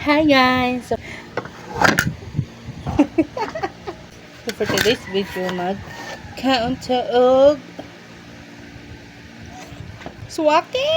Hi guys! So for today's video, mag-count og swaki!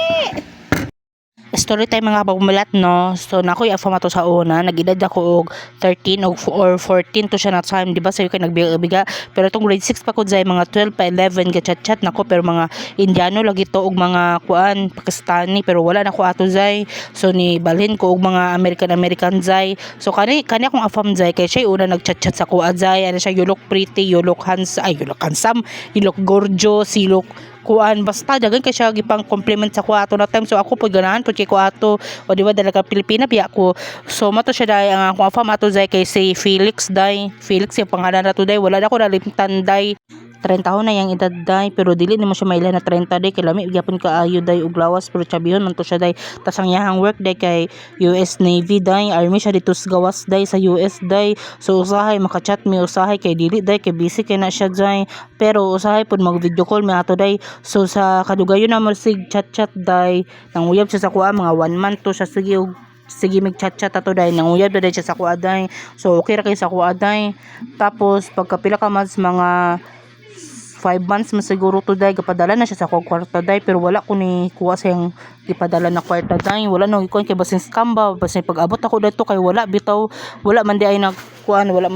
Story time mga pamulat, no? So nakoy afama to sa una, nagedad ako og 13 or 14 to siya na time, di ba? Sayo kay nagbiga, pero tong grade 6 pa ko dai mga 12 pa 11 ga chat nako, pero mga Indiano lagi to og mga kuan Pakistani, pero wala na ko ato dai. So ni balhin ko og mga American dai. So kani akong afam dai kay siya una nagchat sa kuan dai, ano siya, you look pretty, you look handsome, you look gorgeous, you look kuan, basta dagan kay siya gipang compliment sa kuato na time. So ako pud ganahan pud kay kuato, o di ba dalaga Pilipina biya ko. So mato siya dai ang akong afam ato dai kay si Felix yung pangalan nato dai. Wala na ko nalimtan dai, 30 taon na yang edad day, pero dili nimo siya maila na 30 day, kay lami gyapon kaayo day og lawas, pero tsabiyon man to siya day. Tas ang yahang work day kay US Navy day, army siya dito sa gawas day sa US day. So usahay makachat mi, usahay kay dili day kay busy kay na siya day, pero usahay pud mag video call mi ato day. So sa kadugayon na mo sig chat day, nang uyab siya sa kuha mga 1 month to siya sige mig chat ato day, nang uyab day siya sa kuha day. So okay ra kay sa kuha day. Tapos pagkapila ka mas mga 5 months man siguro to day, gapadala na siya sa kwarta day, pero wala ko ni kuha siyang ipadala na kwarta day. Wala nang ikuan kay basin scam ba, basin pag-abot ako dito kay wala bitaw, wala man di ay nagkuan, wala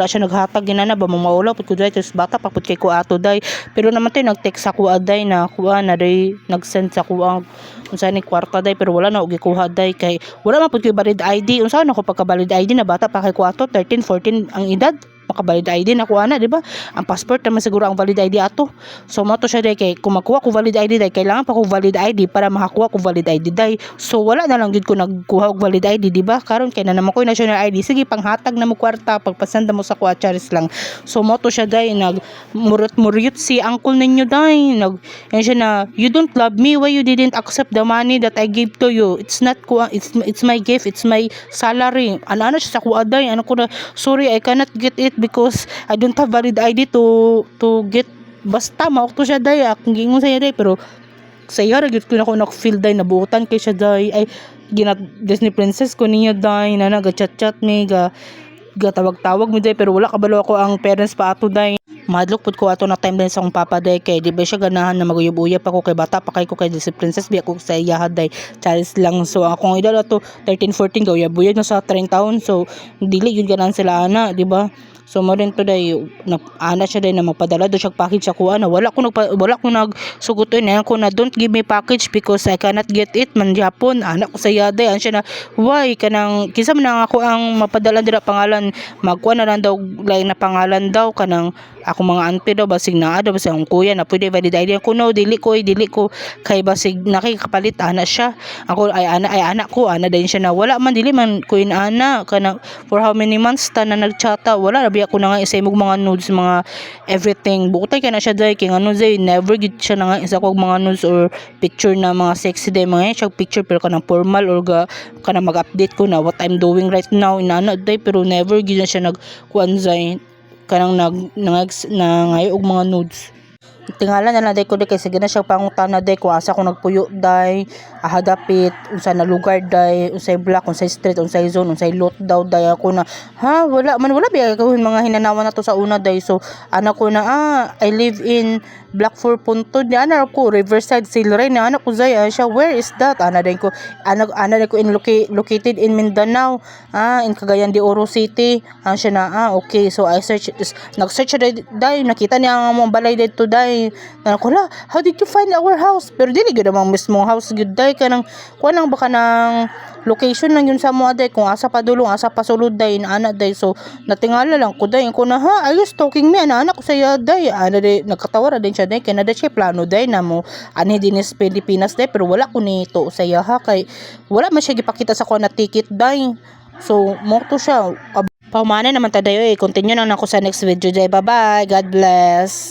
siya naghatag ginana ba, maulaw pud ko day, tapos bata pa pud kay kuha ato day. Pero naman tayo nag-text sa kuha day na kuha na day, nag-send sa kuha unsa ni kwarta day, pero wala na og gikuha day kay wala man pud kay valid ID. Unsa na ko pagka valid ID na bata pa kay kuha ato, 13 14 ang edad, makabalid ID na kuha na, di ba? Ang passport naman siguro ang valid ID ato. So mo to siya day kay kung makuha ko valid ID day, kailangan pa ko valid ID para makakuha ko valid ID day. So wala na lang gid ko nagkuha og valid ID, di ba? Karon kay na naman ko national ID, sige panghatag na mo kwarta, pagpasanda mo sa kuha charis lang. So mo to siya day, nag murot si uncle ninyo day, yan siya na, you don't love me, why you didn't accept the money that I gave to you? It's not kuha, it's my gift, it's my salary. Ano siya sa kuha day, ano ko na, sorry, I cannot get it because I don't have valid ID to get, basta maok to siya day, akong gingon sa iya day. Pero sa iya ra gyud ko na ako nak-feel day, nabuutan kay siya day, ay Disney princess ko niya day, na nag-chat mi, gatawag-tawag mi day, pero wala kabalo ako ang parents pa ato day. Madlok pud ko ato na time din sa akong papa day, kay di ba siya ganahan na maguyab-uyab ako, kay bata pa kay ko, kay Disney princess biya ko sa iya day, Charles lang. So akong edad ato 13 14 guyab-uyab na sa 30 taon, so dili yun ganahan sila ana, di ba? So mo rin to day, ana siya day na magpadala do siya package sa kuha na wala ko nagsuguton na ko na, don't give me package because I cannot get it man Japon. Anak ko sa yaday, an siya na, why kanang kinsa man ang ako ang mapadala dira pangalan, magkuha na lang daw lain na pangalan daw kanang ako mga auntie daw, basig naa daw basig ang kuya na pwede valid ID ko. No, dili ko kay basig nakikapalit ana siya, ako ay anak ko ana din siya na, wala man dili man ko ana kanang for how many months ta na nagchata, wala rabi ako na nga isa imong mga nudes, mga everything bukutay kay na siya day, kay ngano day never gid siya na nga isa ko mga nudes or picture na mga sexy day, mga siya picture pero kanang formal or kanang mag-update ko na what I'm doing right now inana day, pero never gid na siya nagkuan day kanang nangayo og mga nudes. Tingala na lang day ko day, kay sige na siya pangutana day kung asa ko nagpuyo day, ahadapit unsa na lugar day, unsay block, unsay street, unsay zone, unsay lot daw day. Ako na wala biya ko mga hinanawan na to sa una day. So anak ko na, I live in Block 4 Punto, di ana ko Riverside Silray, na anak ko zay siya, where is that? Ana day ko located in Mindanao, in Cagayan de Oro City. Siya na, okay. So I nag-search day, nakita niya ang mga balay dito day. Ko la, how did you find our house? Pero dili gyud amang mismong house gyud day, kanang kuan baka nang location lang yun sa mo day, kung asa pa dulong asa pa sulod day ana day. So natingala lang ko day, ko na, are you stalking me? Anak ko saya day, ana day, nagkatawara din siya day, kay na day siya plano day na mo ani din sa Pilipinas day, pero wala ko nito sa iya kay wala man siya gipakita sa ko na ticket day. So mo to siya, pamana naman ta dayo continue na ako sa next video day. Bye bye, God bless.